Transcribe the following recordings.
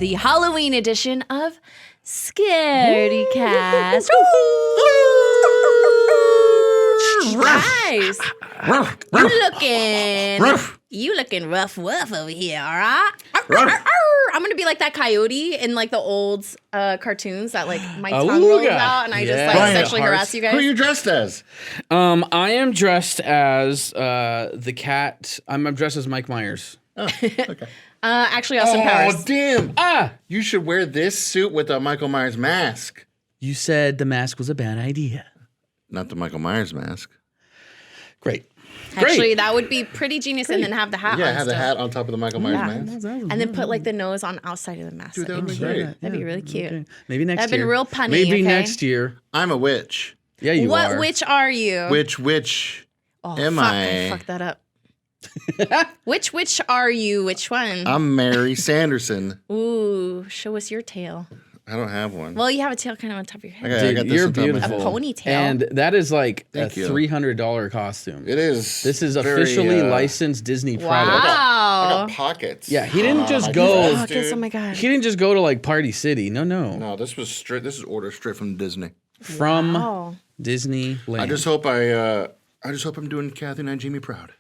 the Halloween edition of Scaredycast. Guys, you looking rough over here, all right? I'm gonna be like that coyote in like the old cartoons that like my tongue rolls out and I just like sexually harass you guys. Who are you dressed as? I am dressed as the cat. I'm dressed as Mike Myers. Oh, okay. Actually, Austin Powers. Oh, damn. You should wear this suit with a Michael Myers mask. You said the mask was a bad idea. Not the Michael Myers mask. Great. Actually, that would be pretty genius, and then have the hat on. Yeah, have the hat on top of the Michael Myers mask. And then put like the nose on outside of the mask. Dude, that would be great. That'd be really cute. Okay. Maybe next year. That'd been real punny. Maybe next year. I'm a witch. Yeah, you are. What witch are you? Which witch am I? I fucked that up. Which witch are you? Which one? I'm Mary Sanderson. Ooh, show us your tail. I don't have one. Well, you have a tail kind of on top of your head. Okay, I got this you're on top of my beautiful. head. A ponytail. And that is like Thank you. $300 costume. It is. This is very, officially licensed Disney product. I Wow. got pockets. Yeah, he didn't just go. Pockets, oh my god. He didn't just go to like Party City. No. No, this was straight. This is ordered straight from Disney. From Wow. Disneyland. I just hope I'm doing Kathy and Jimmy proud.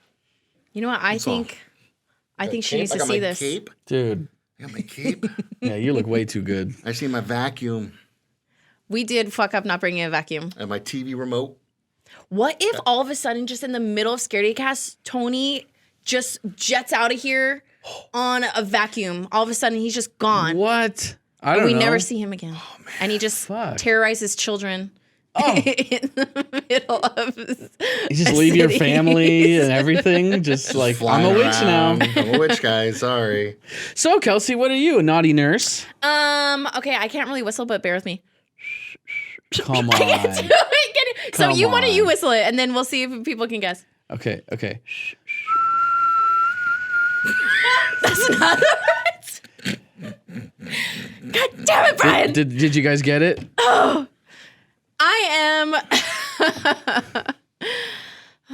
You know what? I think she needs to see this. Cape. Dude. I got my cape. Yeah, you look way too good. I see my vacuum We did fuck up not bringing a vacuum. and my TV remote. What if all of a sudden, just in the middle of Scaredycast, Tony just jets out of here on a vacuum? All of a sudden, he's just gone. What? I don't We know. never see him again. Oh, man. And he just terrorizes children in the middle of You just leave your family and everything. Just like, I'm a witch now. I'm a witch, guys. Sorry. So, Kelsey, what are you? A naughty nurse? Okay, I can't really whistle, but bear with me. Come I can't on. do it. So Come why don't you on. whistle it, and then we'll see if people can guess. Okay. That's not it. God damn it, Brian. Did you guys get it? I am.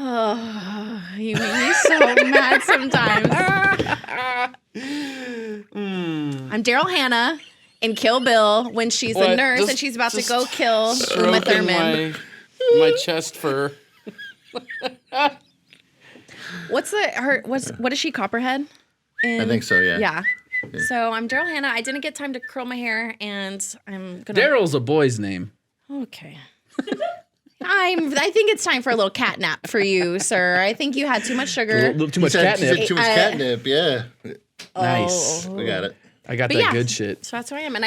Oh, you make me so mad sometimes. I'm Daryl Hannah in Kill Bill when she's a What? nurse Just- and she's about to just go kill Uma Stroking Thurman. my chest fur. What is she, Copperhead? I think so, yeah. Yeah. So I'm Daryl Hannah. I didn't get time to curl my hair, and I'm gonna. Daryl's a boy's name. Okay. I think it's time for a little catnap for you, sir. I think you had too much sugar. Too much She said catnip. too much catnip, yeah. Nice. We got it. I got But that yeah, good shit. So that's who I am, and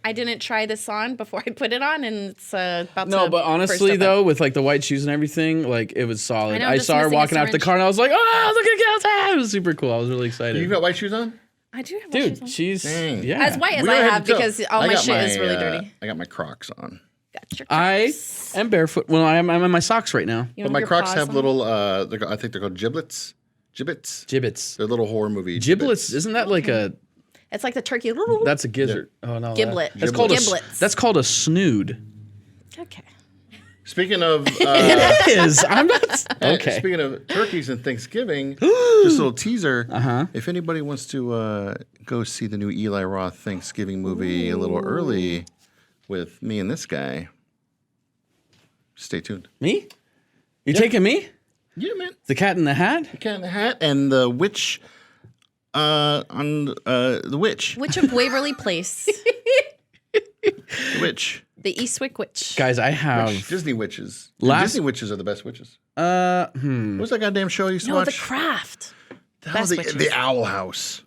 I didn't try this on before I put it on, and it's about to. No, but honestly burst though, open. with like the white shoes and everything, like it was solid. I know, I just saw her missing a walking out the syringe. car, and I was like, "Oh, look at Kelsey!" It was super cool. I was really excited. You got white shoes on? I do have white shoes Dude, on. she's Dang. yeah. As white as We I don't have have to tell. because all I my got shit is really dirty. I got my Crocs on. Got your I Crocs. am barefoot. Well, I'm in my socks right now. You But don't my your Crocs paws have on? little, I think they're called giblets. Gibbets. Giblets. They're little horror movie Giblets. Isn't that like a? It's like the turkey. That's a gizzard. Oh no. Giblet. That's called Giblets. that's called a snood. Okay. Speaking of, It is. I'm not. Okay. Speaking of turkeys and Thanksgiving, just a little teaser. Uh-huh. If anybody wants to go see the new Eli Roth Thanksgiving movie a little early with me and this guy, stay tuned. Me? You taking me? Yeah, man. The Cat in the Hat? Cat in the Hat and the witch on the witch. Witch of Waverly Place. The witch. The Eastwick Witch. Guys, I have Disney witches. The Last- Disney witches are the best witches. uh What's that goddamn show you used to No, watch? The Craft. The hell, Best Witches. the Owl House.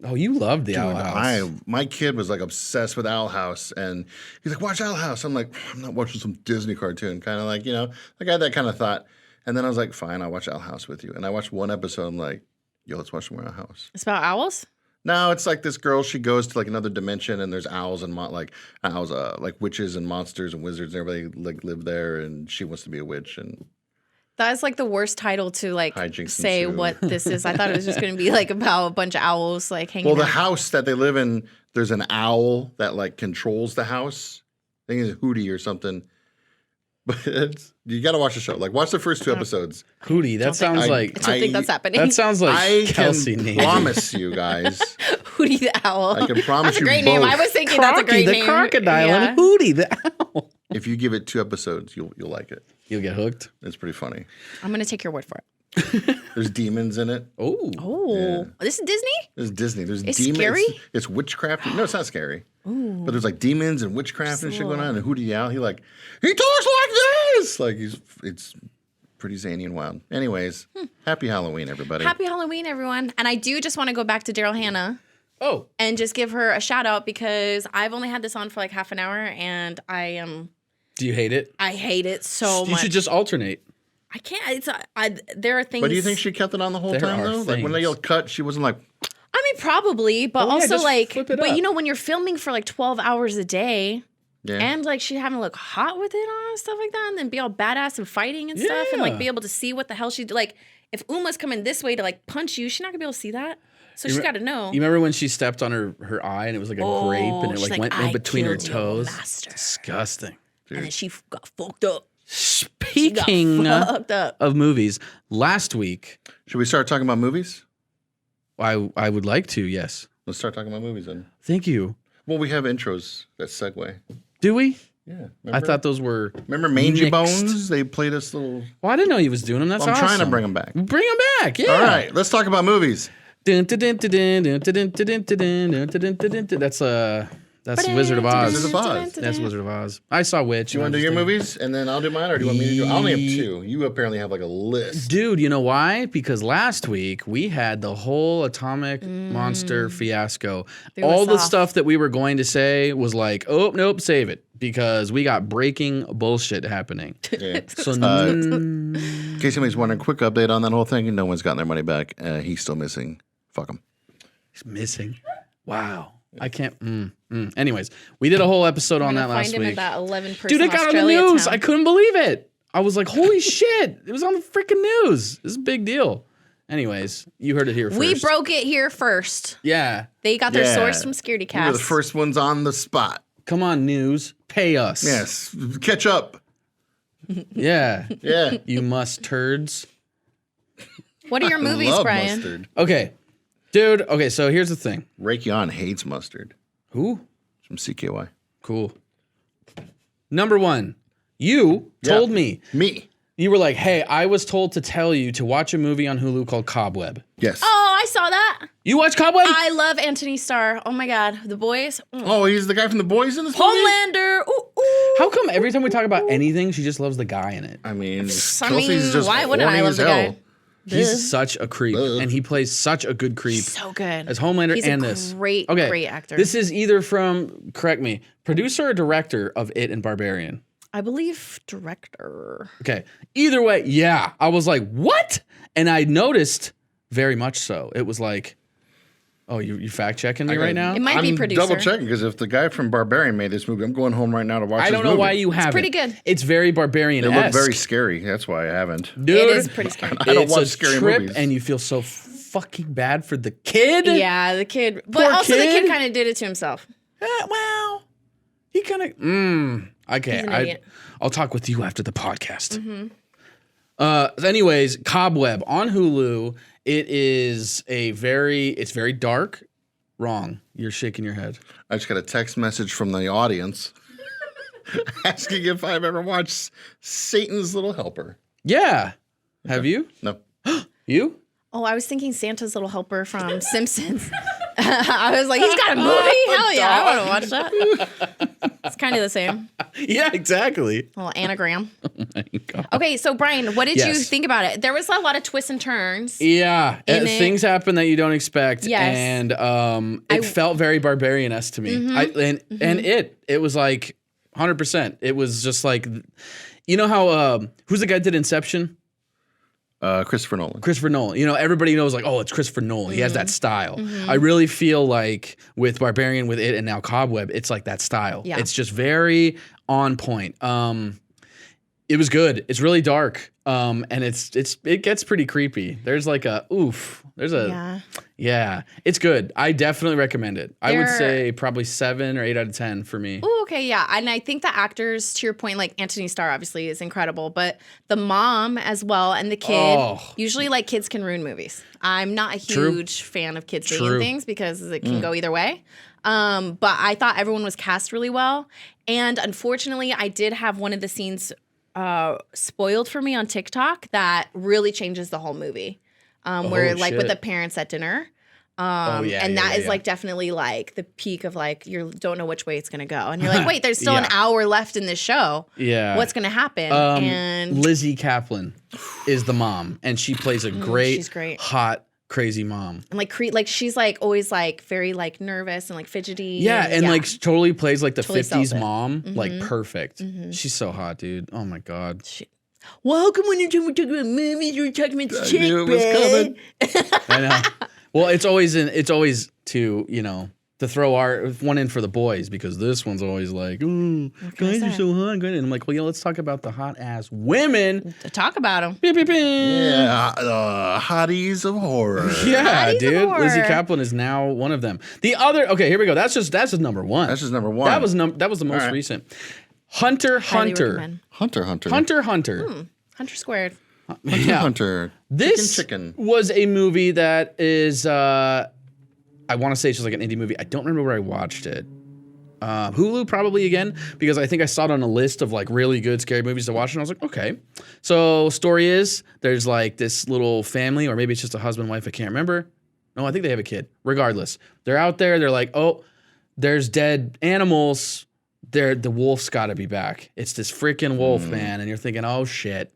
oh, you love the Owl House. My kid was like obsessed with Owl House, and he's like, "Watch Owl House." I'm like, "I'm not watching some Disney cartoon." Kind of like, like I had that kind of thought, and then I was like, "Fine, I'll watch Owl House with you." And I watched one episode. I'm like, "Yo, let's watch some Owl House." It's about owls? No, it's like this girl. She goes to like another dimension, and there's owls and like witches and monsters and wizards, and everybody like live there. And she wants to be a witch, and That is like the worst title to like Hijinks say ensue. what this is. I thought it was just going to be like about a bunch of owls like hanging well, the out. house that they live in, there's an owl that like controls the house. I think it's Hootie or something. But you got to watch the show. Like, watch the first 2 episodes. Hootie, that sounds I- like I don't think that's happening. that sounds like I Kelsey can name. promise you guys. Hootie the Owl. I can promise that's a you great name. both. I was thinking that's a great the name. crocodile Yeah. and Hootie the Owl. If you give it 2 episodes, you'll like it. You'll get hooked. It's pretty funny. I'm gonna take your word for it. There's demons in it. Oh. Oh, this is Disney? There's Disney. There's It's demons. scary? It's witchcraft. No, it's not scary. But there's like demons and witchcraft and shit going on. And Hootie the Owl, he talks like this. Like it's pretty zany and wild. Anyways, happy Halloween, everybody. Happy Halloween, everyone. And I do just want to go back to Daryl Hannah. Oh. And just give her a shout out because I've only had this on for like half an hour and Do you hate it? I hate it so much. You should just alternate. I can't. There are things. But do you think she kept it on the whole There time are though? Like when they things. yelled cut, she wasn't like, I mean, probably, but Oh, yeah, also just like, flip it but up. you know, when you're filming for like 12 hours a day, yeah. and like she'd having to look hot with it on and stuff like that, and then be all badass and fighting and stuff, and Yeah. like be able to see what the hell she did. Like, if Uma's coming this way to like punch you, she's not gonna be able to see that. So she's got to know. You remember when she stepped on her eye and it was like a grape and it she's like like, went in "I between her killed your toes? master." Disgusting. And then she got fucked up. Speaking Fucked up. of movies, last week Should we start talking about movies? I would like to, yes. Let's start talking about movies then. Thank you. Well, we have intros that segue. Do we? Yeah. I thought those were. Remember Mangy mixed. Bones? They played us little. Well, I didn't know he was doing them. That's I'm awesome. trying to bring them back. Bring them back. Yeah. All right, let's talk about movies. That's Wizard of Oz. Wizard of Oz. That's Wizard of Oz. I saw Witch. Do you want to do your movies and then I'll do mine, or do you want me to do? I only have 2. You apparently have like a list. Dude, you know why? Because last week we had the whole atomic monster fiasco. All the stuff that we were going to say was like, oh, nope, save it. Because we got breaking bullshit happening. Yeah. So, In case anybody's wondering, quick update on that whole thing. No one's gotten their money back. He's still missing. Fuck him. he's missing. Wow. I can't. Anyways, we did a whole episode on that last Find him week. at that 11-person Dude, it got on the Australia news. town. I couldn't believe it. I was like, holy shit. It was on the freaking news. This is a big deal. Anyways, you heard it here first. We broke it here first. Yeah. They got their Yeah. source from Scaredycast. We were the first ones on the spot. Come on, news. Pay us. Yes. Catch up. Yeah. Yeah. You mustards. What are your movies, Love Brian? mustard. Okay. Dude, okay, so here's the thing. Raytheon hates mustard. Who? From CKY. Cool. Number 1, you told me. Me. You were like, hey, I was told to tell you to watch a movie on Hulu called Cobweb. Yes. Oh, I saw that. You watch Cobweb? I love Anthony Starr. Oh my God, The Boys. Oh, he's the guy from The Boys in this movie? Homelander. Ooh, ooh. How come every time we talk about anything, she just loves the guy in it? I mean, I mean, Kelsey's just why wouldn't I horny love as the hell. guy? He's such a creep, and he plays such a good creep So good. as Homelander He's and a this. great, Okay, great actor. This is either from, correct me, producer or director of It and Barbarian. I believe director. Okay. Either way, yeah. I was like, what? And I noticed very much so. It was like, oh, you fact checking me right now? It might be I'm producer. double checking because if the guy from Barbarian made this movie, I'm going home right now to watch I this don't know movie. why you haven't. pretty good. It's very It Barbarian-esque. looked very scary. That's why I haven't. Dude, It is pretty scary. I don't it's watch a scary trip, movies. and you feel so fucking bad for the kid. Yeah, the kid. But Poor also the kid. kid kind of did it to himself. Well, he kind of. Okay, He's an idiot. I'll talk with you after the podcast. Anyways, Cobweb on Hulu. It's very dark. Wrong. You're shaking your head. I just got a text message from the audience asking if I've ever watched Satan's Little Helper. Yeah. Have you? No. You? Oh, I was thinking Santa's Little Helper from Simpsons. I was like, he's got a movie? Hell yeah, I want to watch that. It's kind of the same. Yeah, exactly. A little anagram. Oh my God. Okay, so Brian, what did you Yes. think about it? There was a lot of twists and turns. Yeah, In it. things happen that you don't expect, Yes. and it felt very Barbarian-esque to me. And it was like 100%. It was just like, you know how who's the guy that did Inception? Christopher Nolan. Christopher Nolan. You know, everybody knows like, oh, it's Christopher Nolan. He has that style. I really feel like with Barbarian, with it, and now Cobweb, it's like that style. Yeah. It's just very on point. It was good. It's really dark. And it gets pretty creepy. There's like a oof. Yeah, it's good. I definitely recommend it. I would say probably 7 or 8 out of 10 for me. Oh, okay, yeah. And I think the actors, to your point, like Anthony Starr obviously is incredible, but the mom as well and the kid, usually like kids can ruin movies. I'm not a huge fan of kids doing things because it can go either way. But I thought everyone was cast really well. And unfortunately, I did have one of the scenes spoiled for me on TikTok that really changes the whole movie. Where like with the parents at dinner. And that is like definitely like the peak of like you don't know which way it's gonna go. And you're like, wait, there's still an hour left in this show. Yeah. What's gonna happen? And Lizzie Kaplan is the mom, and she plays a great, hot, crazy mom. And like she's like always like very like nervous and like fidgety. Yeah, and like totally plays like the 50s mom, like perfect. She's so hot, dude. Oh my God. Well, how come when you're talking about movies, you're talking about chick, it was coming. I know. Well, it's always to, you know, to throw one in for the boys because this one's always like, oh, guys are so hot. And I'm like, well, you know, let's talk about the hot ass women. To talk about them. Yeah, hotties of horror. Yeah, dude. Lizzie Kaplan is now one of them. The other, okay, here we go. That's just number one. That was the most recent. Hunter. Hunter. Hunter squared. Hunter. This chicken. was a movie that is, I want to say it's just like an indie movie. I don't remember where I watched it. Hulu probably again, because I think I saw it on a list of like really good scary movies to watch, and I was like, okay. So story is, there's like this little family, or maybe it's just a husband and wife, I can't remember. No, I think they have a kid. Regardless, they're out there, they're like, oh, there's dead animals. The wolf's got to be back. It's this freaking wolf, man. And you're thinking, oh, shit.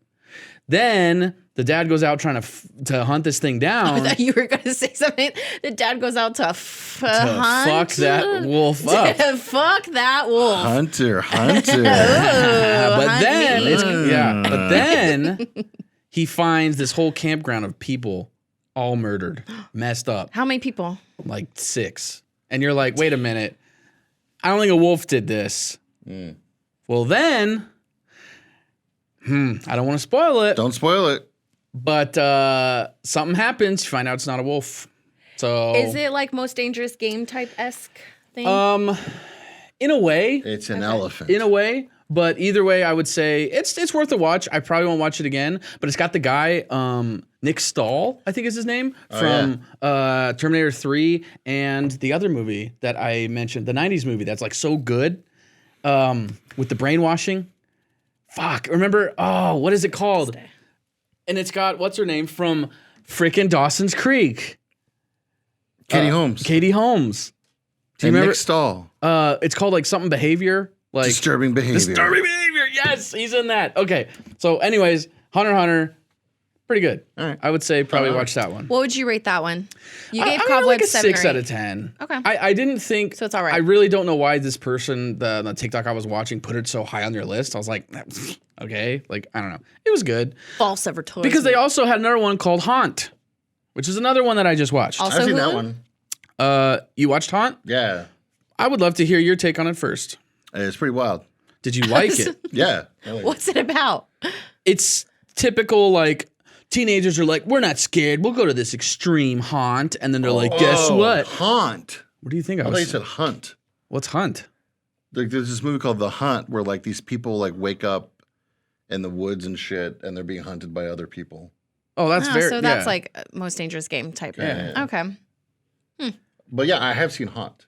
Then the dad goes out trying to hunt this thing down. I thought you were going to say something. The dad goes out to fuck that wolf up. Fuck that wolf. Hunter. But then he finds this whole campground of people all murdered, messed up. How many people? Like 6. And you're like, wait a minute. I don't think a wolf did this. Well, then, I don't want to spoil it. Don't spoil it. But something happens. You find out it's not a wolf. So is it like Most Dangerous Game type-esque thing? In a way. It's an elephant. In a way. But either way, I would say it's worth a watch. I probably won't watch it again. But it's got the guy, Nick Stahl, I think is his name, from Terminator 3 and the other movie that I mentioned, the 90s movie that's like so good with the brainwashing. Fuck. Remember? Oh, what is it called? And it's got, what's her name from freaking Dawson's Creek? Katie Holmes. Katie Holmes. Do you and remember? Nick Stahl. It's called like something behavior. Like disturbing behavior. Disturbing behavior. Yes, he's in that. Okay. So anyways, Hunter. Pretty good. All right. I would say probably watch that one. What would you rate that one? You gave Cobweb like a 6 out of 10. Okay. I didn't think. So it's all right. I really don't know why this person, the TikTok I was watching, put it so high on their list. I was like, okay. Like, I don't know. It was good. False advertisement. Because they also had another one called Haunt, which is another one that I just watched. Also I've seen Hulu? that one. You watched Haunt? Yeah. I would love to hear your take on it first. It's pretty wild. Did you like it? Yeah. What's it about? It's typical, like, teenagers are like, we're not scared. We'll go to this extreme haunt. And then they're like, guess what? Haunt. What do you think? I thought you said hunt. What's Hunt? Like, there's this movie called The Hunt where like these people like wake up in the woods and shit and they're being hunted by other people. Oh, that's so that's like Most Dangerous Game type. Yeah. Okay. But yeah, I have seen Haunt.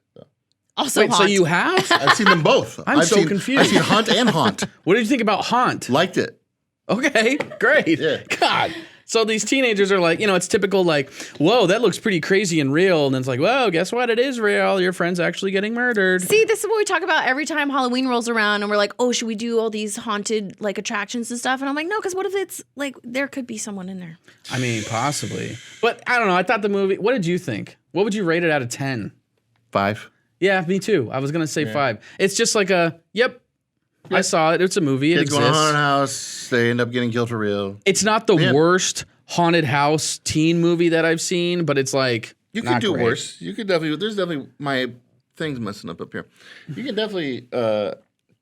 Also Wait, Haunt. so you have? I've seen them both. I've so confused. I've seen Hunt and Haunt. What did you think about Haunt? Liked it. Okay, great. Yeah. God. So these teenagers are like, you know, it's typical like, whoa, that looks pretty crazy and real. And then it's like, whoa, guess what? It is real. Your friend's actually getting murdered. See, this is what we talk about every time Halloween rolls around and we're like, oh, should we do all these haunted like attractions and stuff? And I'm like, no, because what if it's like there could be someone in there? I mean, possibly. But I don't know. I thought the movie, what did you think? What would you rate it out of 10? 5. Yeah, me too. I was going to say 5. It's just like yep. I saw it. It's a movie. It Kids exists. go to a haunted house. They end up getting killed for real. It's not the worst haunted house teen movie that I've seen, but it's like you could do worse. You could definitely. There's definitely my thing's messing up here. You can definitely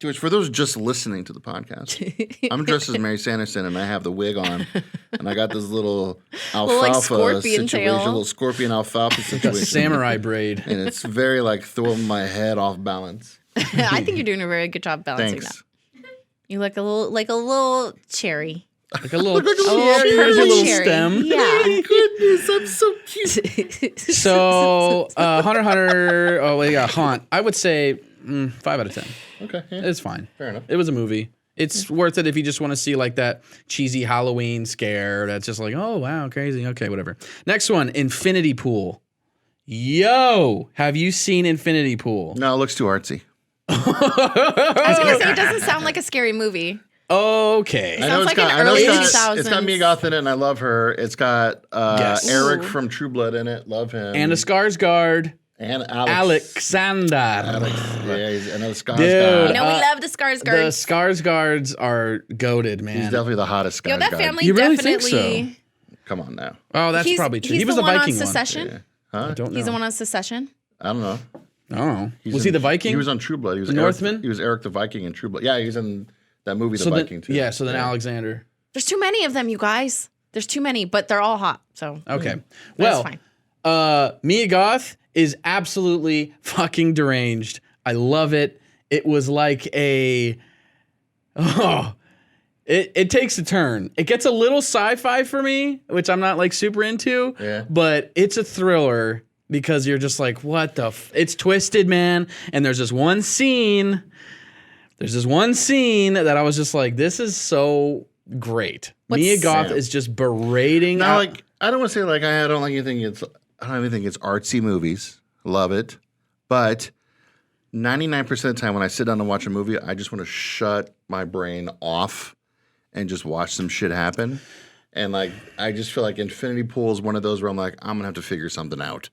Which for those just listening to the podcast, I'm dressed as Mary Sanderson and I have the wig on, and I got this little alfalfa scorpion situation, tail. little scorpion alfalfa situation, Samurai braid. and it's very like throwing my head off balance. I think you're doing a very good job balancing Thanks. that. You look a little cherry. Like a little purple cherry. stem. Yeah. Goodness, I'm so cute. So, Hunter x Hunter. Oh, we got Haunt. I would say 5 out of 10. Okay, yeah. It's fine. Fair enough. It was a movie. It's worth it if you just want to see like that cheesy Halloween scare. That's just like, oh wow, crazy. Okay, whatever. Next one, Infinity Pool. Yo, have you seen Infinity Pool? No, it looks too artsy. I was gonna say it doesn't sound like a scary movie. Okay. I know Sounds it's like got, an I know early it's got 2000s. Mia Goth in it, and I love her. It's got Yes. Eric Ooh. from True Blood in it. Love him. And a Skarsgård. And Alex. Alexander. Yeah, he's another Skarsgård. Dude, You know, we love the Skarsgårds. The Skarsgårds are goated, man. He's definitely the hottest Skarsgård. Yo, that family You really definitely. think Come on now. Oh, that's He's- probably true. He's He was the the one Viking on one. Secession. Yeah. I Huh? don't know. He's the one on Secession. I don't know. Oh, He's was he in- the Viking? He was on True Blood. He was The Eric, Northman? He was Eric the Viking in True Blood. Yeah, he was in that movie, The so Viking, then, too. yeah. So then Alexander. There's too many of them, you guys. There's too many, but they're all hot. So Okay. that's Well, fine. Mia Goth is absolutely fucking deranged. I love it. It was like it takes a turn. It gets a little sci-fi for me, which I'm not like super into. Yeah. But it's a thriller because you're just like, what the? It's twisted, man. And there's this one scene. That I was just like, this is so great. Mia Goth Sam? is just berating. Now, like, I don't want to say, like, I don't like anything. I don't even think it's artsy movies. Love it. But 99% of the time when I sit down and watch a movie, I just want to shut my brain off and just watch some shit happen. And, like, I just feel like Infinity Pool is one of those where I'm like, I'm going to have to figure something out.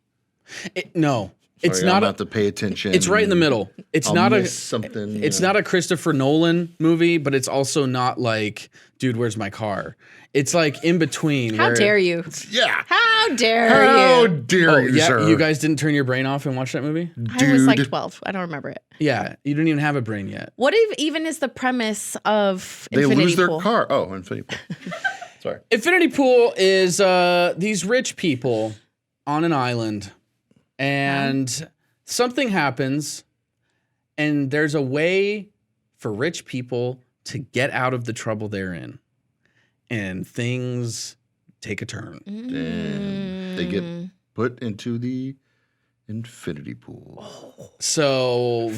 No. It's Sorry, not I'm gonna have to pay attention. It's right in the middle. It's I'll not miss something. It's not a Christopher Nolan movie, but it's also not like, dude, where's my car? It's like in between. How dare you? Yeah. How dare How you? dare you, Yeah, sir? you guys didn't turn your brain off and watch that movie? I was like Dude. 12. I don't remember it. Yeah, you didn't even have a brain yet. What even is the premise of They Infinity lose their Pool? car. Oh, Infinity Pool. Sorry. Infinity Pool is these rich people on an island, and something happens, and there's a way for rich people to get out of the trouble they're in, and things take a turn. And they get put into the Infinity Pool. So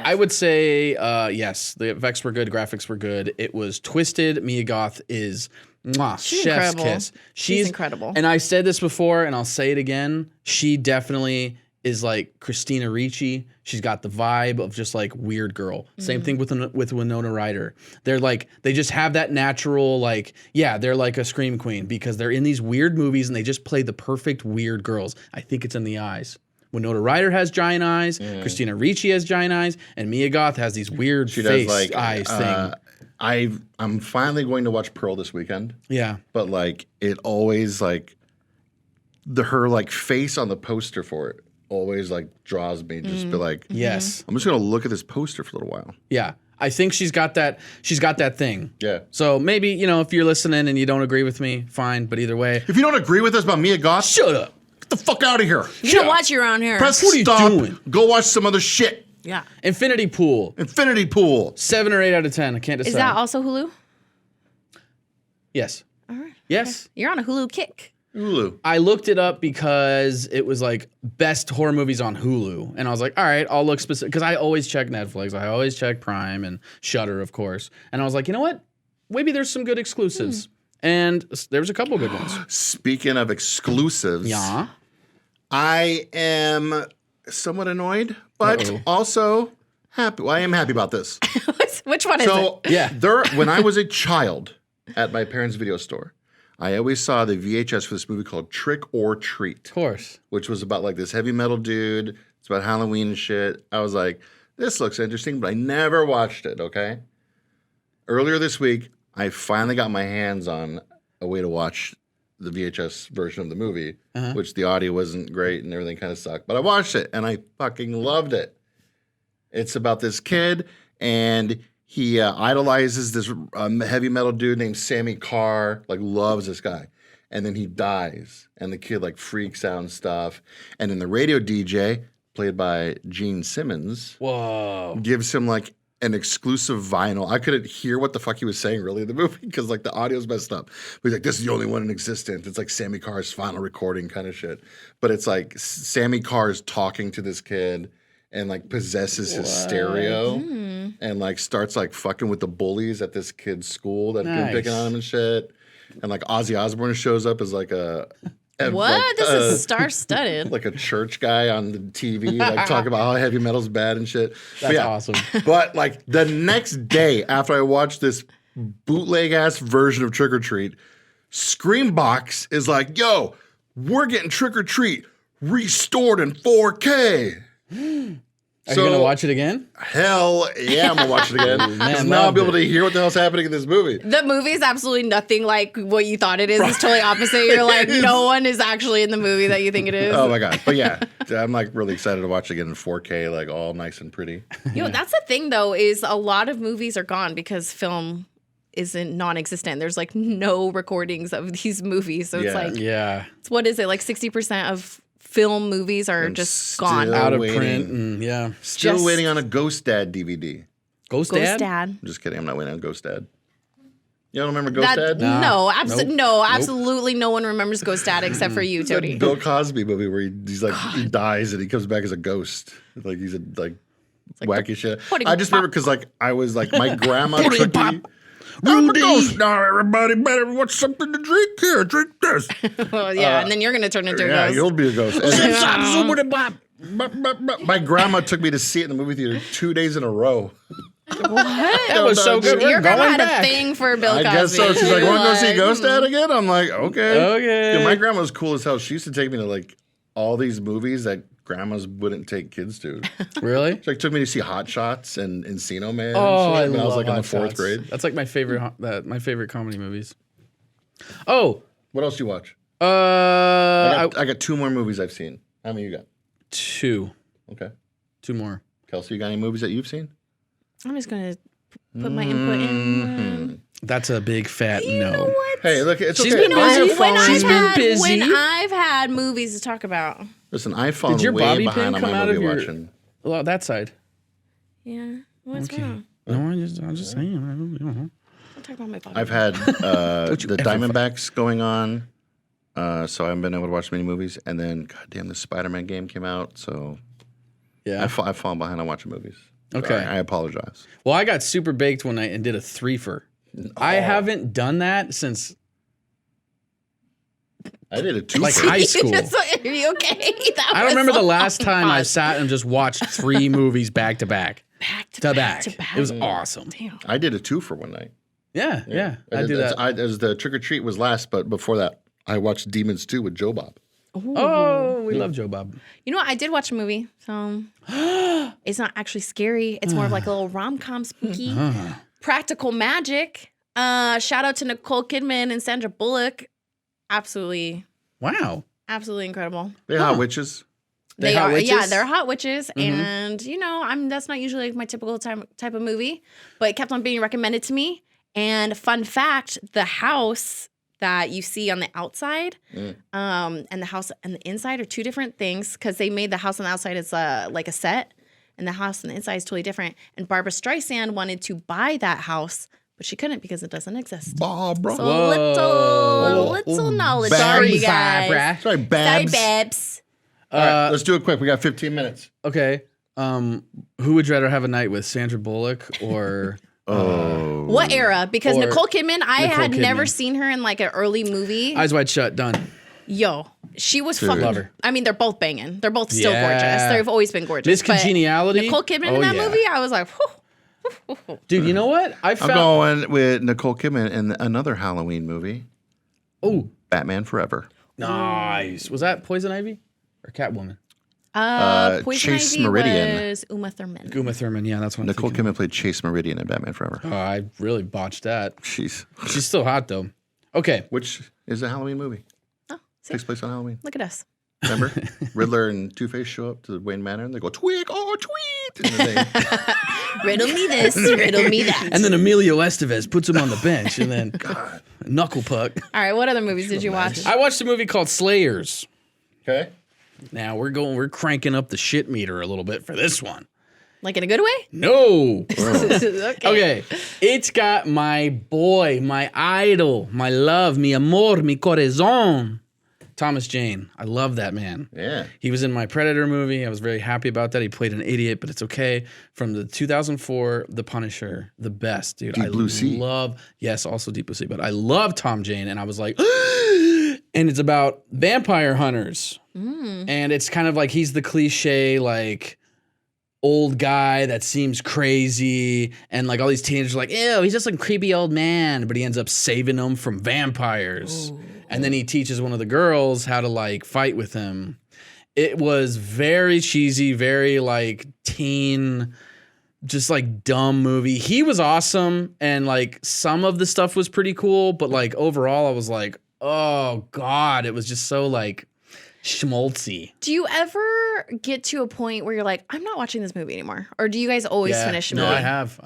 I would say yes, the effects were good, graphics were good. It was twisted. Mia Goth is She's chef's incredible. kiss. She's incredible. And I said this before, and I'll say it again. She definitely is like Christina Ricci. She's got the vibe of just like weird girl. Same thing with Winona Ryder. They're like, they just have that natural, like, yeah, they're like a scream queen because they're in these weird movies and they just play the perfect weird girls. I think it's in the eyes. Winona Ryder has giant eyes. Christina Ricci has giant eyes, and Mia Goth has these weird She face does like eyes thing. I'm finally going to watch Pearl this weekend, Yeah. but like it always like her like face on the poster for it always like draws me. Just be like, Yes. I'm just gonna look at this poster for a little while. Yeah. I think she's got that thing. Yeah. So maybe, if you're listening and you don't agree with me, fine. But either way, If you don't agree with us about Mia Goth, shut up. get the fuck out of here. You don't watch your own hair. Press What are you stop. doing? Go watch some other shit. Yeah. Infinity Pool, Infinity Pool. 7 or 8 out of 10. I can't decide. Is that also Hulu? Yes. All right. Yes. You're on a Hulu kick. Hulu. I looked it up because it was like best horror movies on Hulu. And I was like, all right, I'll look specific. Because I always check Netflix. I always check Prime and Shudder, of course. And I was like, you know what? Maybe there's some good exclusives. And there was a couple good ones. Speaking of exclusives, Yeah. I am somewhat annoyed, but also happy. Well, I am happy about this. Which one is So, it? Yeah. when I was a child at my parents' video store, I always saw the VHS for this movie called Trick or Treat, Of course. which was about like this heavy metal dude. It's about Halloween and shit. I was like, this looks interesting, but I never watched it, okay? Earlier this week, I finally got my hands on a way to watch the VHS version of the movie, which the audio wasn't great and everything kind of sucked. But I watched it and I fucking loved it. It's about this kid and he idolizes this heavy metal dude named Sammy Carr, like loves this guy. And then he dies, and the kid like freaks out and stuff. And then the radio DJ, played by Gene Simmons, gives him like an exclusive vinyl. I couldn't hear what the fuck he was saying really in the movie because like the audio's messed up. But he's like, this is the only one in existence. It's like Sammy Carr's final recording kind of shit. But it's like Sammy Carr's talking to this kid and like possesses his stereo and like starts like fucking with the bullies at this kid's school that have been picking on him and shit. And like Ozzy Osbourne shows up as like a what? Like, this is star-studded. Like a church guy on the TV, like talking about how heavy metal's bad and shit. That's awesome. But like the next day after I watched this bootleg ass version of Trick or Treat, Screambox is like, yo, we're getting Trick or Treat restored in 4K. Are you going to watch it again? Hell yeah, I'm going to watch it again. Because now I'll be able to hear what the hell's happening in this movie. The movie is absolutely nothing like what you thought it is. It's totally opposite. You're like, no one is actually in the movie that you think it is. Oh my God. But yeah, I'm like really excited to watch it again in 4K, like all nice and pretty. That's the thing though, is a lot of movies are gone because film isn't non-existent. There's like no recordings of these movies. So it's like, it's, what is it? Like 60% of film movies are just gone. Out of print. And, Still waiting on a Ghost Dad DVD. Ghost Dad? I'm just kidding. I'm not waiting on Ghost Dad. You don't remember Ghost Dad? No, absolutely no one remembers Ghost Dad except for you, Tony. Bill Cosby movie where he's like, he dies and he comes back as a ghost. Like he's a like wacky shit. I just remember because like I was like, my grandma took me. I'm a ghost now, everybody better want something to drink here. Drink this. Well, and then you're going to turn into a ghost. Yeah, you'll be a ghost. My grandma took me to see it in the movie theater 2 days in a row. What? That was so good. Your grandma had a thing for Bill Cosby. I guess so. She's like, want to go see Ghost Dad again? I'm like, okay. Okay. Dude, my grandma was cool as hell. She used to take me to like all these movies that grandmas wouldn't take kids to. Really? She like took me to see Hot Shots and Encino Man. Oh, and shit, when I was like Hot in the fourth Shots. grade. That's like my favorite comedy movies. Oh, what else do you watch? I got two more movies I've seen. How many you got? 2. Okay. 2 more. Kelsey, you got any movies that you've seen? I'm just going to put my input in. That's a big fat You no. know what? Hey, look, it's She's okay. been busy. She's been busy. When I've had movies to talk about. Listen, I've fallen Did your way bobby behind pin on come my out movie of your? watching. Well, that side. Yeah. What's wrong? No, I'm just saying. I don't know. I'll talk about my bobby I've pin. had the ever Diamondbacks going on, so I haven't been able to watch many movies. And then, goddamn, the Spider-Man game came out, so Yeah. I've fallen behind on watching movies. Okay. I apologize. Well, I got super baked one night and did a 3-fer. I haven't done that since I did a 2 like high school. Are you okay? I don't remember the last time I sat and just watched 3 movies back to back. Back to back. It was awesome. Damn. I did a 2 for one night. Yeah. I do that. As the Trick or Treat was last, but before that, I watched Demons 2 with Joe Bob. Ooh. Oh, we love Joe Bob. You know what? I did watch a movie, so it's not actually scary. It's more of like a little rom-com spooky. Practical Magic. Shout out to Nicole Kidman and Sandra Bullock. Absolutely incredible. They're hot witches. They hot are, witches? yeah, they're hot witches, and that's not usually like my typical type of movie, but it kept on being recommended to me. And fun fact, the house that you see on the outside, and the house and the inside are 2 different things because they made the house on the outside as like a set, and the house on the inside is totally different. And Barbara Streisand wanted to buy that house, but she couldn't because it doesn't exist. Barbara. So little knowledge. Sorry, guys. Sorry, Babs. Sorry, Babs. All right, let's do it quick. We got 15 minutes. Okay. Who would you rather have a night with, Sandra Bullock or? What era? Because Or Nicole Kidman, I Nicole had never Kidman. seen her in like an early movie. Eyes Wide Shut. Done. Yo, she was fucking. Love her. I mean, they're both banging. They're both still Yeah. gorgeous. They've always been gorgeous. Miss but Congeniality. Nicole Kidman in that movie, I was like, whew. Dude, you know what? I'm going with Nicole Kidman in another Halloween movie, Oh, Batman Forever. nice. Was that Poison Ivy or Catwoman? Poison Chase Ivy Meridian. was Uma Thurman. Uma Thurman. Yeah, that's one. Nicole Kidman played Chase Meridian in Batman Forever. Oh, I really botched that. She's Still hot though. Okay. which is a Halloween movie. Oh, see, Takes place on Halloween. look at us. Remember? Riddler and Two-Face show up to Wayne Manor and they go, tweak or tweet. And then Riddle me this, riddle me that. And then Emilio Estevez puts him on the bench, and then knuckle puck. All right, what other movies did you watch? I watched a movie called Slayers. Okay. Now we're cranking up the shit meter a little bit for this one. Like in a good way? No. Okay. It's got my boy, my idol, my love, mi amor, mi corazón, Thomas Jane. I love that man. Yeah. He was in my Predator movie. I was very happy about that. He played an idiot, but it's okay. From the 2004 The Punisher, the best, dude. Deep Blue Sea. Yes, also Deep Blue Sea, but I love Tom Jane, and I was like, and it's about vampire hunters. And it's kind of like he's the cliche, like, old guy that seems crazy, and like all these teenagers are like, ew, he's just like a creepy old man, but he ends up saving them from vampires. Ooh. And then he teaches one of the girls how to like fight with him. It was very cheesy, very like teen, just like dumb movie. He was awesome, and like some of the stuff was pretty cool, but like overall I was like, oh God, it was just so like schmaltzy. Do you ever get to a point where you're like, I'm not watching this movie anymore? Or do you guys always finish a movie? No, I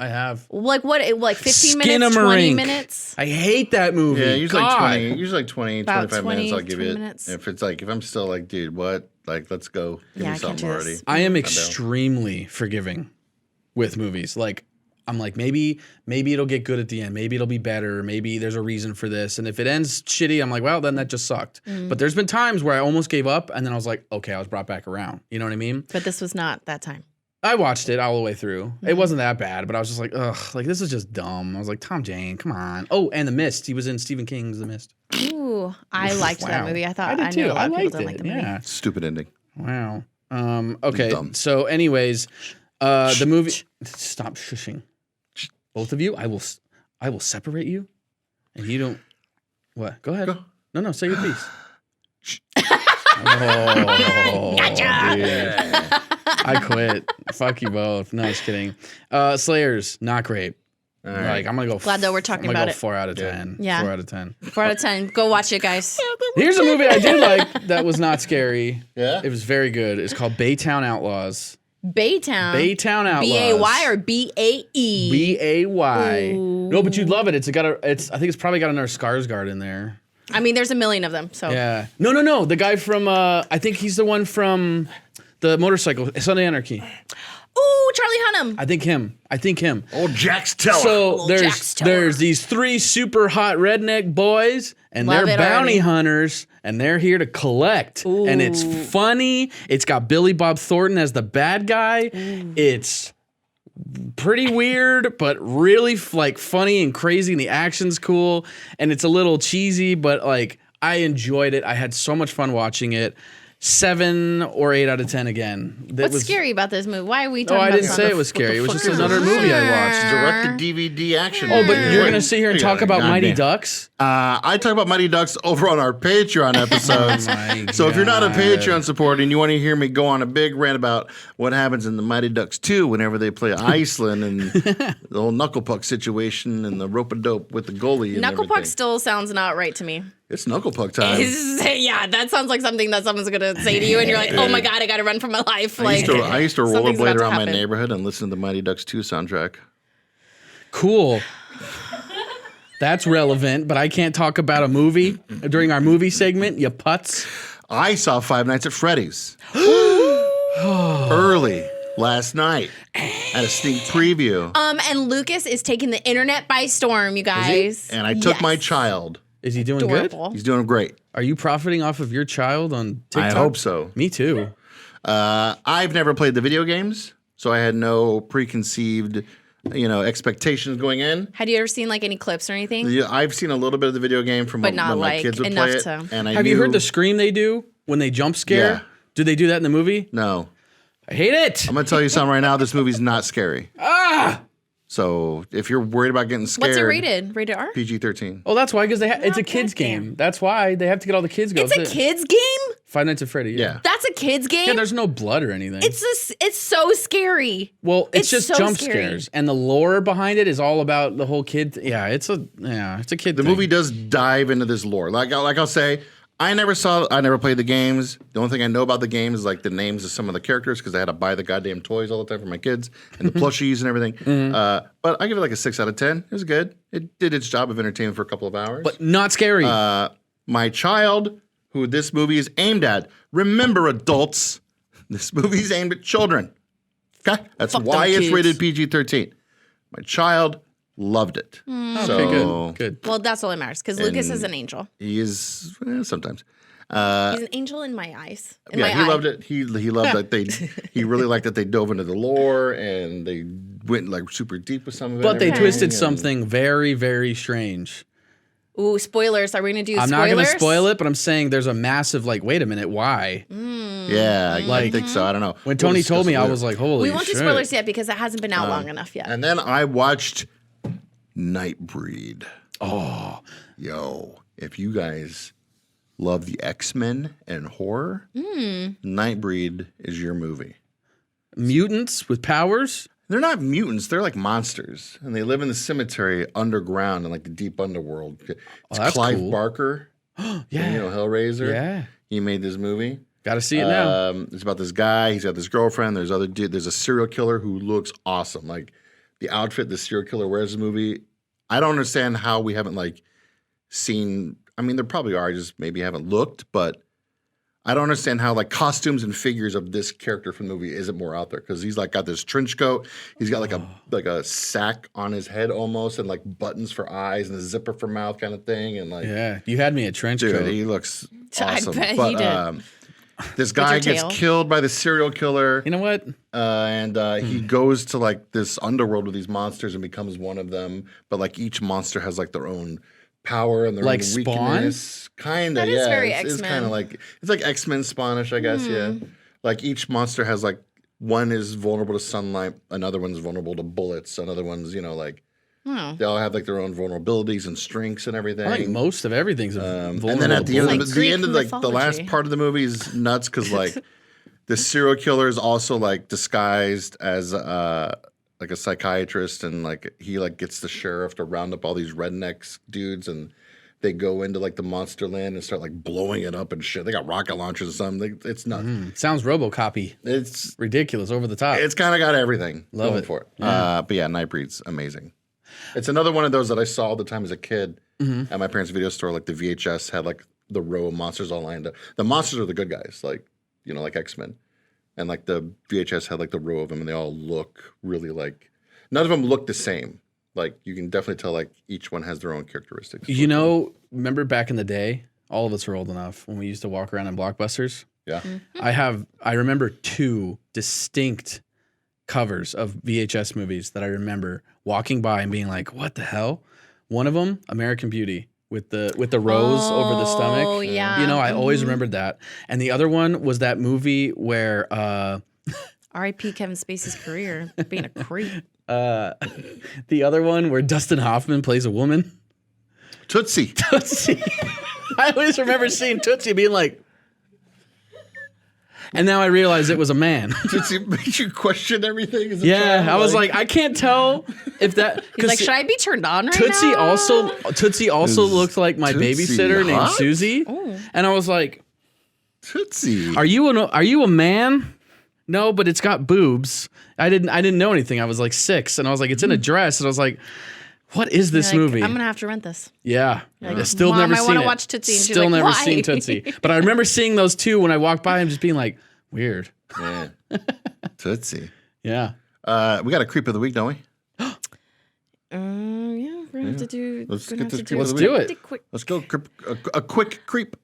have. Like what, like 15 minutes, 20 minutes? I hate that movie. Yeah, usually like 20, About 25 minutes I'll give it. minutes. If it's like, if I'm still like, dude, what? Like, let's go. Give me something already. I am extremely forgiving with movies. Like, I'm like, maybe it'll get good at the end. Maybe it'll be better. Maybe there's a reason for this. And if it ends shitty, I'm like, well, then that just sucked. But there's been times where I almost gave up, and then I was like, okay, I was brought back around. You know what I mean? But this was not that time. I watched it all the way through. It wasn't that bad, but I was just like, ugh, like this is just dumb. I was like, Tom Jane, come on. Oh, and The Mist. He was in Stephen King's The Mist. Ooh, I liked that movie. I knew a lot of people didn't like the movie. Yeah. Stupid ending. Wow. Okay. So, anyways, the movie. Stop shushing. Both of you, I will separate you, and you don't. What? Go ahead. No, say your piece. Gotcha. Yeah. I quit. Fuck you both. No, just kidding. Slayers, not great. Right. Like I'm gonna go. Glad though we're talking about it. 4 out of 10. Yeah. 4 out of 10. 4 out of 10. Go watch it, guys. Here's a movie I did like that was not scary. Yeah. It was very good. It's called Baytown Outlaws. Baytown Outlaws. B-A-Y or B-A-E? B-A-Y. No, but you'd love it. I think it's probably got another Skarsgård in there. I mean, there's a million of them. So yeah. No. The guy from I think he's the one from the motorcycle Sunday Anarchy. Ooh, Charlie Hunnam. I think him. Old Jax Teller. So there's these 3 super hot redneck boys, and they're bounty hunters, and they're here to collect. Ooh. And it's funny. It's got Billy Bob Thornton as the bad guy. Ooh. It's pretty weird, but really like funny and crazy, and the action's cool, and it's a little cheesy, but like I enjoyed it. I had so much fun watching it. 7 or 8 out of 10 again. What's scary about this movie? Why are we talking about this? I didn't say it was scary. It was just another movie I watched. Direct-to-DVD action. Oh, but you're going to sit here and talk about Mighty Ducks? I talk about Mighty Ducks over on our Patreon episodes. So if you're not a Patreon supporter and you want to hear me go on a big rant about what happens in the Mighty Ducks 2 whenever they play Iceland and the whole knuckle puck situation and the rope-a-dope with the goalie and Knuckle puck still sounds not right to me. It's knuckle puck time. Yeah, that sounds like something that someone's going to say to you, and you're like, oh my God, I got to run for my life. I used to rollerblade around my neighborhood and listen to the Mighty Ducks 2 soundtrack. Cool. That's relevant, but I can't talk about a movie during our movie segment, you putz. I saw Five Nights at Freddy's early last night at a sneak preview. And Lucas is taking the internet by storm, you guys. And I took my child. Is he doing Adorable. good? He's doing great. Are you profiting off of your child on TikTok? I hope so. Me too. I've never played the video games, so I had no preconceived, expectations going in. Had you ever seen like any clips or anything? Yeah, I've seen a little bit of the video game from when my kids would play it. And have you heard the scream they do when they jump scare? Yeah. Do they do that in the movie? No. I hate it. I'm going to tell you something right now. This movie's not scary. So if you're worried about getting scared. What's it rated? Rated R? PG-13. Oh, that's why, because it's a kid's game. That's why they have to get all the kids going. It's a kid's game? Five Nights at Freddy, yeah. That's a kid's game? Yeah, there's no blood or anything. It's so scary. Well, it's just so jump scares. And the lore behind it is all about the whole kid. It's a kid The movie does dive into this lore. Like I'll say, I never played the games. The only thing I know about the games is like the names of some of the characters because I had to buy the goddamn toys all the time for my kids and the plushies and everything. But I give it like a 6 out of 10. It was good. It did its job of entertainment for a couple of hours. But not scary. My child, who this movie is aimed at, remember adults, this movie is aimed at children. Okay? That's why it's rated PG-13. My child loved it. Okay, good. Well, that's all that matters because Lucas is an angel. He is sometimes. He's an angel in my eyes. He loved it. He loved that he really liked that they dove into the lore and they went like super deep with some of it. But they twisted something very, very strange. Ooh, spoilers. Are we going to do spoilers? I'm not going to spoil it, but I'm saying there's a massive like, wait a minute, why? Yeah, I think so. I don't know. When Tony told me, I was like, holy shit. We won't do spoilers yet because it hasn't been out long enough yet. And then I watched Nightbreed. Oh. Yo, if you guys love the X-Men and horror, Nightbreed is your movie. Mutants with powers? They're not mutants. They're like monsters. And they live in the cemetery underground in like the deep underworld. It's Clive cool. Barker. Yeah. You know, Hellraiser. Yeah. He made this movie. Got to see it now. It's about this guy. He's got this girlfriend. There's other dude. There's a serial killer who looks awesome. Like the outfit the serial killer wears in the movie. I don't understand how we haven't like seen. I mean, there probably are. I just maybe haven't looked, but I don't understand how like costumes and figures of this character from the movie isn't more out there because he's like got this trench coat. He's got like a sack on his head almost and like buttons for eyes and a zipper for mouth kind of thing. And like, yeah, you had me a trench dude, coat. he looks awesome. I bet but, he did. This guy gets killed by the serial killer. You know what? And he goes to like this underworld with these monsters and becomes one of them. But like each monster has like their own power and their like own weakness. Kind of, that yeah. Is very it's X-Men. kind of like it's like X-Men Spanish, I guess. Yeah. Like each monster has like one is vulnerable to sunlight, another one's vulnerable to bullets, another one's like. They all have like their own vulnerabilities and strengths and everything. I think most of everything's vulnerable. And then at the end, like the end of like the last part of the movie is nuts because like the serial killer is also like disguised as like a psychiatrist and like he like gets the sheriff to round up all these rednecks dudes and they go into like the monster land and start like blowing it up and shit. They got rocket launchers or something. It's nuts. Sounds RoboCop-y. It's ridiculous, over the top. It's kind of got everything Love going it. for it. But yeah, Nightbreed's amazing. It's another one of those that I saw all the time as a kid at my parents' video store. Like the VHS had like the row of monsters all lined up. The monsters are the good guys, like like X-Men, and like the VHS had like the row of them, and they all look really like. None of them look the same. Like you can definitely tell like each one has their own characteristics. Remember back in the day, all of us are old enough when we used to walk around in Blockbusters. Yeah, I remember 2 distinct covers of VHS movies that I remember walking by and being like, "What the hell?" One of them, American Beauty, with the rose over the stomach. Oh yeah, I always remembered that. And the other one was that movie where R.I.P. Kevin Spacey's career being a creep. The other one where Dustin Hoffman plays a woman. Tootsie. I always remember seeing Tootsie being like. And now I realize it was a man. Tootsie makes you question everything. As a yeah, child. I was like, I can't tell if that. He's like, should I be turned on right Tootsie now? Tootsie also looked like my Tootsie babysitter named hot? Susie, and I was like, Tootsie. Are you a man? No, but it's got boobs. I didn't know anything. I was like 6, and I was like, it's in a dress, and I was like, what is this movie? I'm gonna have to rent this. Yeah, Like, I still Mom, never I seen wanna it. watch Tootsie. And she's Still like, never why? seen Tootsie, but I remember seeing those 2 when I walked by and just being like, weird. Yeah. Tootsie. Yeah. We got a creep of the week, don't we? Yeah, we're gonna have to do. Let's we're gonna get have this to creep Let's of the do week. it. Let's go. A quick creep.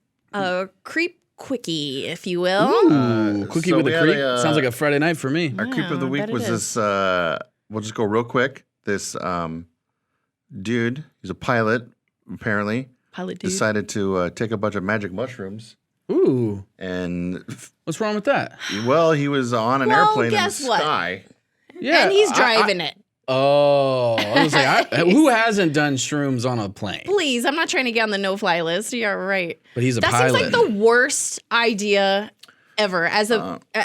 Creep quickie, if you will. Ooh, quickie so with we a had creep. a, Sounds like a Friday night for me. Our creep of the I week bet it was is. this. We'll just go real quick. This dude, he's a pilot, apparently, Pilot dude. decided to take a bunch of magic mushrooms. Ooh, And, what's wrong with that? well, he was on an Well, airplane in the guess what? sky. Yeah, And he's driving it. Oh, I was like, who hasn't done shrooms on a plane? Please, I'm not trying to get on the no-fly list. You're right. But he's a That pilot. seems like the worst idea ever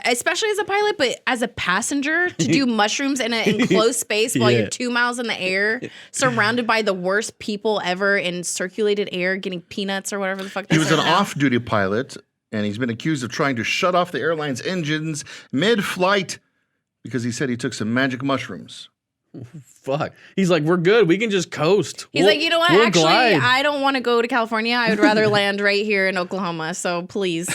especially as a pilot, but as a passenger to do mushrooms in an enclosed space while you're 2 miles in the air, surrounded by the worst people ever in circulated air, getting peanuts or whatever the fuck. He was an off-duty pilot, and he's been accused of trying to shut off the airline's engines mid-flight because he said he took some magic mushrooms. Fuck. He's like, we're good. We can just coast. He's like, you know what? Actually, I don't want to go to California. I would rather land right here in Oklahoma. So please,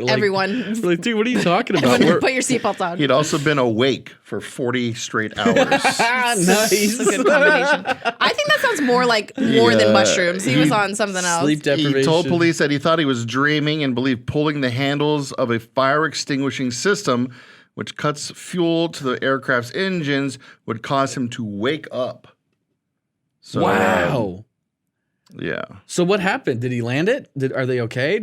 everyone. We're like, dude, what are you talking about? Put your seatbelts on. He'd also been awake for 40 straight hours. Nice. That's a good combination. I think that sounds more than mushrooms. He was on something else. Sleep deprivation. He told police that he thought he was dreaming and believed pulling the handles of a fire extinguishing system, which cuts fuel to the aircraft's engines, would cause him to wake up. So, wow. Yeah. So what happened? Did he land it? Are they okay?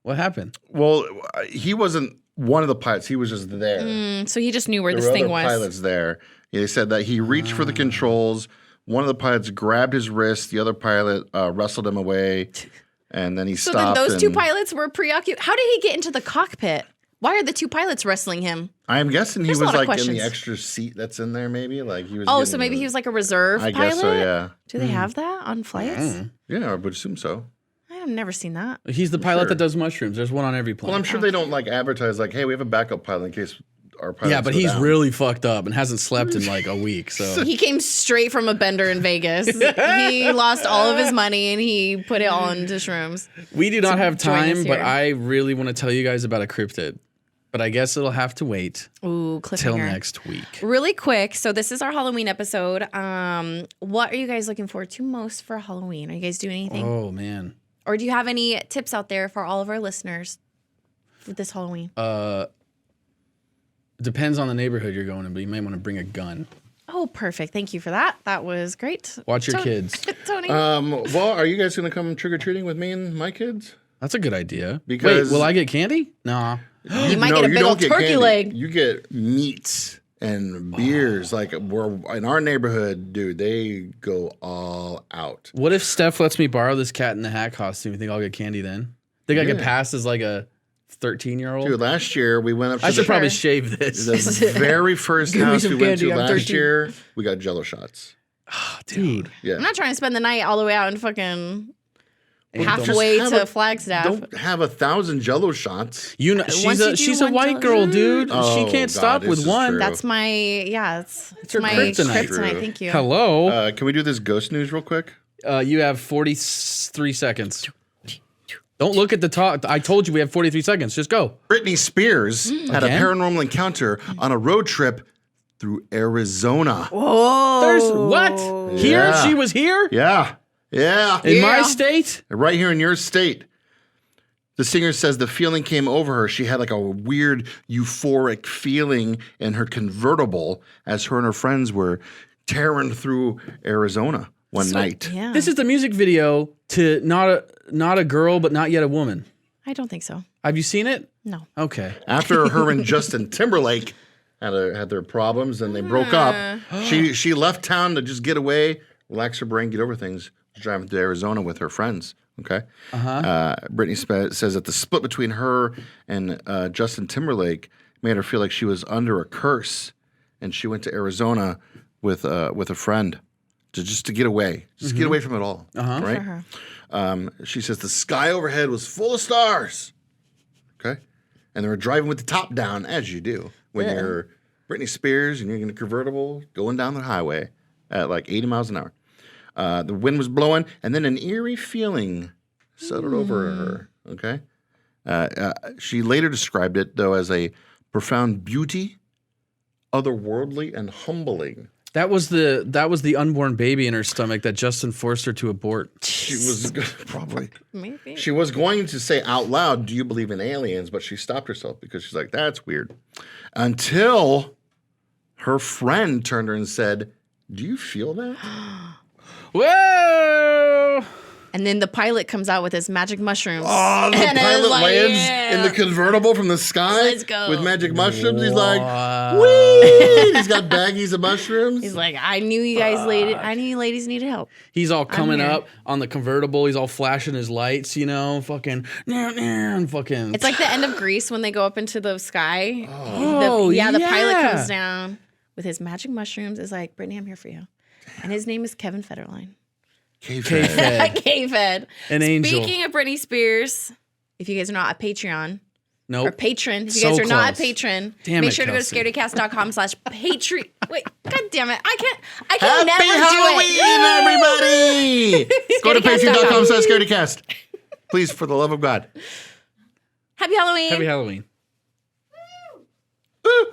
What happened? Well, he wasn't one of the pilots. He was just there. So he just knew where there this were thing other was. Pilots there. They said that he reached for the controls. One of the pilots grabbed his wrist. The other pilot wrestled him away, and then he stopped. So then those two pilots were preoccupied. How did he get into the cockpit? Why are the two pilots wrestling him? I'm guessing he was like in the extra seat that's in there, maybe. Like he was. Oh, so maybe he was like a reserve pilot? I guess so, yeah. Do they have that on flights? Yeah, I would assume so. I've never seen that. He's the pilot that does mushrooms. There's one on every plane. Well, I'm sure they don't like advertise like, hey, we have a backup pilot in case our pilot. Yeah, but he's really fucked up and hasn't slept in like a week. So he came straight from a bender in Vegas. He lost all of his money and he put it all into shrooms. We do not have time, but I really want to tell you guys about a cryptid. But I guess it'll have to wait till next week. Really quick. So this is our Halloween episode. What are you guys looking forward to most for Halloween? Are you guys doing anything? Oh, man. Or do you have any tips out there for all of our listeners for this Halloween? It depends on the neighborhood you're going to, but you may want to bring a gun. Oh, perfect. Thank you for that. That was great. Watch your kids. Tony. Well, are you guys going to come trick-or-treating with me and my kids? That's a good idea. Because wait, will I get candy? Nah. You might get a big old turkey leg. You get meats and beers. Like we're in our neighborhood, dude, they go all out. What if Steph lets me borrow this Cat in the Hat costume? You think I'll get candy then? Think I could pass as like a 13-year-old? Dude, last year we went up to I should probably shave this. The very first house we went to last year, we got Jello shots. Oh, dude. Yeah. I'm not trying to spend the night all the way out in fucking halfway to Flagstaff. Don't have 1,000 Jello shots. You know, she's a white girl, dude. She can't stop with one. True. That's my it's her my kryptonite. Thank you. Hello. Can we do this ghost news real quick? You have 43 seconds. Don't look at the top. I told you we have 43 seconds. Just go. Britney Spears had a paranormal encounter on a road trip through Arizona. Whoa. There's what? Yeah. Here? She was here? Yeah. Yeah. In my state? Right here in your state. The singer says the feeling came over her. She had like a weird euphoric feeling in her convertible as her and her friends were tearing through Arizona one night. Yeah. This is the music video to not a girl, but not yet a woman. I don't think so. Have you seen it? No. Okay. After her and Justin Timberlake had their problems and they broke up, she left town to just get away, relax her brain, get over things. Driving to Arizona with her friends. Okay. Britney says that the split between her and Justin Timberlake made her feel like she was under a curse, and she went to Arizona with a friend to get away, get away from it all. Right. For her. She says the sky overhead was full of stars. Okay, and they were driving with the top down, as you do when you're Britney Spears and you're in a convertible going down the highway at like 80 miles an hour. The wind was blowing, and then an eerie feeling settled over her. Okay, she later described it though as a profound beauty, otherworldly, and humbling. That was the unborn baby in her stomach that Justin forced her to abort. She was probably maybe she was going to say out loud, "Do you believe in aliens?" But she stopped herself because she's like, "That's weird." Until her friend turned to her and said, "Do you feel that?" Whoa! And then the pilot comes out with his magic mushrooms. Oh, the pilot lands in the convertible from the sky Let's go. with magic mushrooms. He's like, Whee! He's got baggies of mushrooms. He's like, I knew you guys ladies needed help. He's all coming up on the convertible. He's all flashing his lights, fucking, and fucking. It's like the end of Grease when they go up into the sky. The pilot comes down with his magic mushrooms. Is like, Brittany, I'm here for you. And his name is Kevin Federline. K-Fed. K-Fed. An angel. Speaking of Britney Spears, if you guys are not a Patreon. Nope. Or patron. If you guys are not a patron, make sure to go to scaredycast.com/patreon. Wait, god damn it. I can't Happy Halloween, everybody! Go to patreon.com/scaredycast. Please, for the love of God. Happy Halloween. Happy Halloween. Woo!